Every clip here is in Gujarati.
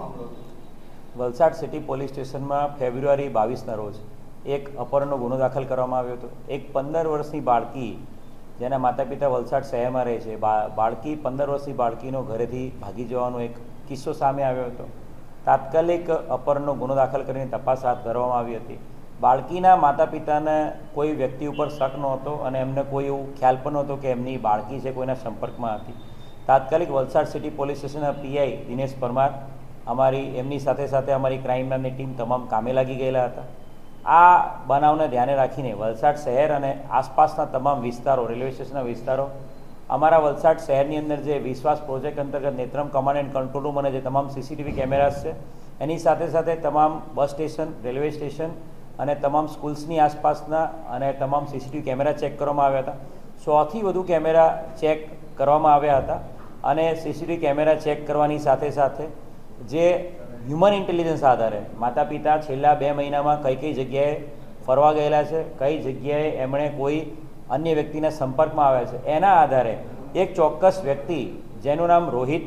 મામલો હતો? વલસાડ સિટી પોલીસ સ્ટેશનમાં ફેબ્રુઆરી 22ના રોજ એક અપહરણનો ગુનો દાખલ કરવામાં આવ્યો હતો। એક 15 વર્ષની બાળકી જેના માતા પિતા વલસાડ શહેરમાં રહે છે, બાળકી 15 વર્ષની બાળકીનો ઘરેથી ભાગી જવાનો એક કિસ્સો સામે આવ્યો હતો। તાત્કાલિક અપહરણનો ગુનો દાખલ કરીને તપાસ હાથ ધરવામાં આવી હતી। બાળકીના માતા પિતાને કોઈ વ્યક્તિ ઉપર શક નહોતો અને એમને કોઈ એવું ખ્યાલ પણ નહોતો કે એમની બાળકી છે કોઈના સંપર્કમાં હતી। તાત્કાલિક વલસાડ સિટી પોલીસ સ્ટેશનના પીઆઈ દિનેશ પરમાર એમની સાથે સાથે અમારી ક્રાઇમ બ્રાન્ચની ટીમ તમામ કામે લાગી ગયેલા હતા। આ બનાવને ધ્યાને રાખીને વલસાડ શહેર અને આસપાસના તમામ વિસ્તારો, રેલવે સ્ટેશનના વિસ્તારો, અમારા વલસાડ શહેરની અંદર જે વિશ્વાસ પ્રોજેક્ટ અંતર્ગત Netram command and control room અને જે તમામ સીસીટીવી કેમેરાસ છે એની સાથે સાથે તમામ બસ સ્ટેશન, રેલવે સ્ટેશન અને તમામ સ્કૂલ્સની આસપાસના અને તમામ સીસીટીવી કેમેરા ચેક કરવામાં આવ્યા હતા। 100થી વધુ કેમેરા ચેક કરવામાં આવ્યા હતા અને સીસીટીવી કેમેરા ચેક કરવાની સાથે સાથે જે હ્યુમન ઇન્ટેલિજન્સ આધારે માતા પિતા છેલ્લા 2 મહિનામાં કઈ જગ્યાએ ફરવા ગયેલા છે, કઈ જગ્યાએ એમણે કોઈ અન્ય વ્યક્તિના સંપર્કમાં આવ્યા છે, એના આધારે એક ચોક્કસ વ્યક્તિ જેનું નામ રોહિત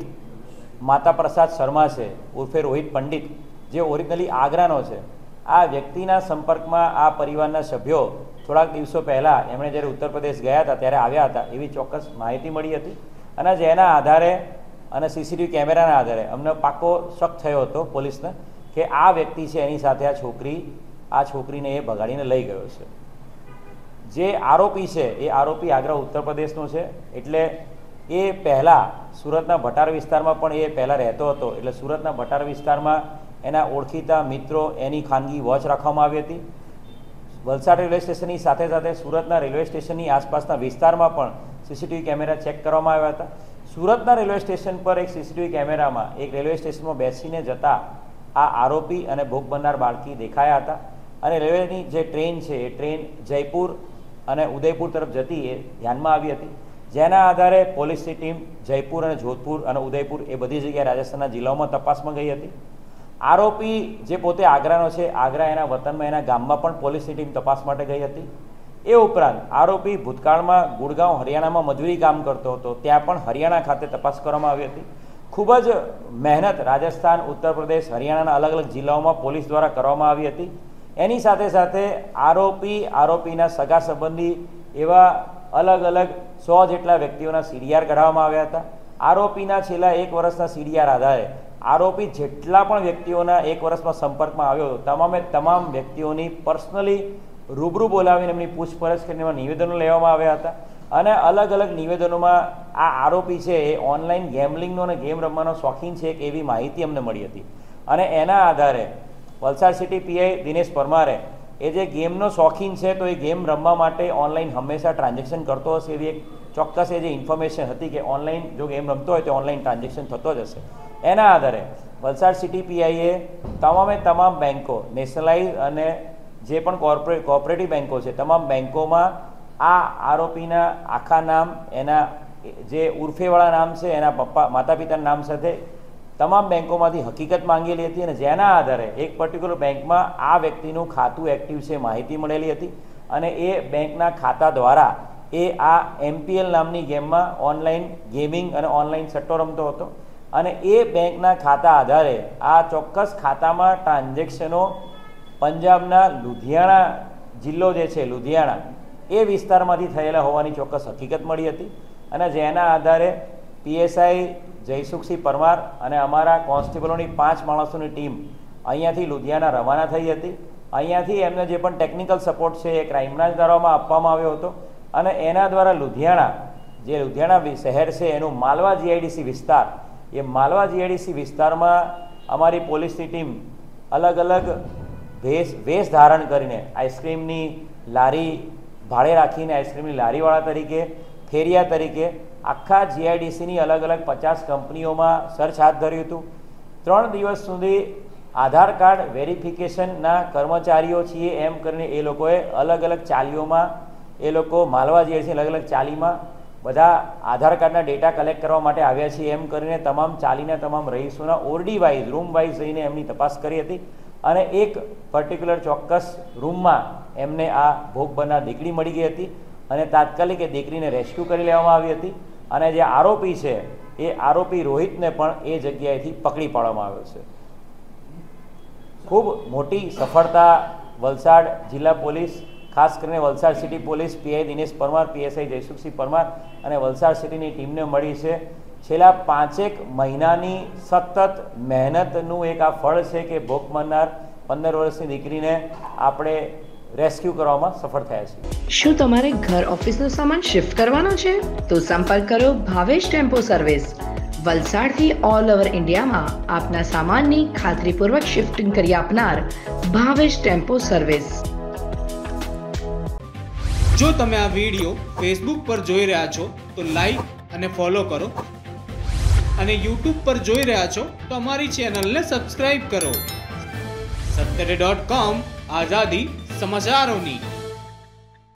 માતા પ્રસાદ શર્મા છે ઉર્ફે રોહિત પંડિત, જે ઓરિજિનલી આગ્રાનો છે, આ વ્યક્તિના સંપર્કમાં આ પરિવારના સભ્યો થોડાક દિવસો પહેલાં એમણે જ્યારે ઉત્તર પ્રદેશ ગયા હતા ત્યારે આવ્યા હતા એવી ચોક્કસ માહિતી મળી હતી અને જેના આધારે અને સીસીટીવી કેમેરાના આધારે અમને પાક્કો શક થયો હતો પોલીસને કે આ વ્યક્તિ છે એની સાથે આ છોકરીને એ ભગાડીને લઈ ગયો છે। જે આરોપી છે એ આરોપી આગ્રા ઉત્તર પ્રદેશનો છે, એટલે એ પહેલાં સુરતના ભટાર વિસ્તારમાં પણ એ પહેલાં રહેતો હતો, એટલે સુરતના ભટાર વિસ્તારમાં એના ઓળખીતા મિત્રો એની ખાનગી વોચ રાખવામાં આવી હતી। વલસાડ રેલવે સ્ટેશનની સાથે સાથે સુરતના રેલવે સ્ટેશનની આસપાસના વિસ્તારમાં પણ સીસીટીવી કેમેરા ચેક કરવામાં આવ્યા હતા। સુરતના રેલવે સ્ટેશન પર એક સીસીટીવી કેમેરામાં એક રેલવે સ્ટેશનમાં બેસીને જતા આ આરોપી અને ભોગ બનનાર બાળકી દેખાયા હતા અને રેલવેની જે ટ્રેન છે એ ટ્રેન જયપુર અને ઉદયપુર તરફ જતી એ ધ્યાનમાં આવી હતી, જેના આધારે પોલીસની ટીમ જયપુર અને જોધપુર અને ઉદયપુર એ બધી જગ્યાએ રાજસ્થાનના જિલ્લાઓમાં તપાસમાં ગઈ હતી। આરોપી જે પોતે આગ્રાનો છે, આગ્રા એના વતનમાં એના ગામમાં પણ પોલીસની ટીમ તપાસ માટે ગઈ હતી। એ ઉપરાંત આરોપી ભૂતકાળમાં ગુડગાંવ હરિયાણામાં મજૂરી કામ કરતો હતો, ત્યાં પણ હરિયાણા ખાતે તપાસ કરવામાં આવી હતી। ખૂબ જ મહેનત રાજસ્થાન, ઉત્તર પ્રદેશ, હરિયાણાના અલગ અલગ જિલ્લાઓમાં પોલીસ દ્વારા કરવામાં આવી હતી। એની સાથે સાથે આરોપીના સગા સંબંધી એવા અલગ અલગ 100 જેટલા વ્યક્તિઓના સીડીઆર કઢાવવામાં આવ્યા હતા। આરોપીના છેલ્લા 1 વર્ષના સીડીઆર આધારે આરોપી જેટલા પણ વ્યક્તિઓના 1 વર્ષમાં સંપર્કમાં આવ્યો હતો તમામ વ્યક્તિઓની પર્સનલી રૂબરૂ બોલાવીને એમની પૂછપરછ કરીને એમાં નિવેદનો લેવામાં આવ્યા હતા અને અલગ અલગ નિવેદનોમાં આ આરોપી છે એ ઓનલાઈન ગેમલિંગનો અને ગેમ રમવાનો શોખીન છે એક એવી માહિતી અમને મળી હતી અને એના આધારે વલસાડ સિટી પીઆઈ દિનેશ પરમારે એ જે ગેમનો શોખીન છે તો એ ગેમ રમવા માટે ઓનલાઈન હંમેશા ટ્રાન્ઝેક્શન કરતો હશે એવી એક ચોક્કસ એ જે ઇન્ફોર્મેશન હતી કે ઓનલાઈન જો ગેમ રમતો હોય તો ઓનલાઈન ટ્રાન્ઝેક્શન થતો જ હશે। એના આધારે વલસાડ સિટી પીઆઈએ તમામ બેન્કો, નેશનલાઇઝ અને જે પણ કોઓપરેટિવ બેન્કો છે તમામ બેન્કોમાં આ આરોપીના આખા નામ, એના જે ઉર્ફેવાળા નામ છે, એના માતા પિતાના નામ સાથે તમામ બેન્કોમાંથી હકીકત માંગેલી હતી અને જેના આધારે એક પર્ટિક્યુલર બેંકમાં આ વ્યક્તિનું ખાતું એક્ટિવ છે માહિતી મળેલી હતી અને એ બેંકના ખાતા દ્વારા એ આ MPL નામની ગેમમાં ઓનલાઈન ગેમિંગ અને ઓનલાઈન સટ્ટો રમતો હતો અને એ બેંકના ખાતા આધારે આ ચોક્કસ ખાતામાં ટ્રાન્ઝેક્શનો પંજાબના લુધિયાણા જિલ્લો જે છે લુધિયાણા એ વિસ્તારમાંથી થયેલા હોવાની ચોક્કસ હકીકત મળી હતી અને જેના આધારે PSI જયસુખસિંહ પરમાર અને અમારા કોન્સ્ટેબલોની 5 માણસોની ટીમ અહીંયાથી લુધિયાણા રવાના થઈ હતી। અહીંયાથી એમને જે પણ ટેકનિકલ સપોર્ટ છે એ ક્રાઇમ બ્રાન્ચ દ્વારામાં આપવામાં આવ્યો હતો અને એના દ્વારા લુધિયાણા શહેર છે એનું માલવા GIDC વિસ્તાર, એ માલવા GIDC વિસ્તારમાં અમારી પોલીસની ટીમ અલગ અલગ વેશ ધારણ કરીને આઈસ્ક્રીમની લારી ભાડે રાખીને આઈસ્ક્રીમની લારીવાળા તરીકે, ફેરિયા તરીકે આખા GIDCની અલગ અલગ 50 કંપનીઓમાં સર્ચ હાથ ધર્યું હતું। 3 દિવસ સુધી આધાર કાર્ડ વેરિફિકેશનના કર્મચારીઓ છીએ એમ કરીને એ લોકોએ અલગ અલગ ચાલીઓમાં એ લોકો માલવા GIDCની અલગ અલગ ચાલીમાં બધા આધાર કાર્ડના ડેટા કલેક્ટ કરવા માટે આવ્યા છીએ એમ કરીને તમામ ચાલીના તમામ રહીશોના ઓરડી વાઇઝ, રૂમ વાઇઝ જઈને એમની તપાસ કરી હતી અને એક પર્ટિક્યુલર ચોક્કસ રૂમમાં એમને આ ભોગ બનનાર દીકરી મળી ગઈ હતી અને તાત્કાલિક એ દીકરીને રેસ્ક્યુ કરી લેવામાં આવી હતી અને જે આરોપી છે એ આરોપી રોહિતને પણ એ જગ્યાએથી પકડી પાડવામાં આવ્યો છે। ખૂબ મોટી સફળતા વલસાડ જિલ્લા પોલીસ, ખાસ કરીને Valsad city police, PI Dinesh Parmar, PSI Jaysukhsinh Parmar અને વલસાડ સિટીની ટીમને મળી છે. છેલ્લા 5 મહિનાની સતત મહેનતનું એક આ ફળ છે કે ભોગ બનનાર 15 વર્ષની દીકરીને આપણે રેસ્ક્યુ કરવામાં સફળ થયા છીએ. શું તમારે ઘર ઓફિસનો સામાન શિફ્ટ કરવાનો છે? તો સંપર્ક કરો ભાવેશ ટેમ્પો સર્વિસ. વલસાડથી ઓલ ઓવર ઇન્ડિયામાં આપના સામાનની ખાતરીપૂર્વક શિફ્ટિંગ કરી આપનાર ભાવેશ ટેમ્પો સર્વિસ. જો તમે આ વિડીયો ફેસબુક પર જોઈ રહ્યા છો તો લાઈક અને ફોલો કરો, અને યુટ્યુબ પર જોઈ રહ્યા છો તો અમારી ચેનલને સબસ્ક્રાઇબ કરો. સત્તરે.com, આઝાદી સમાચારોની.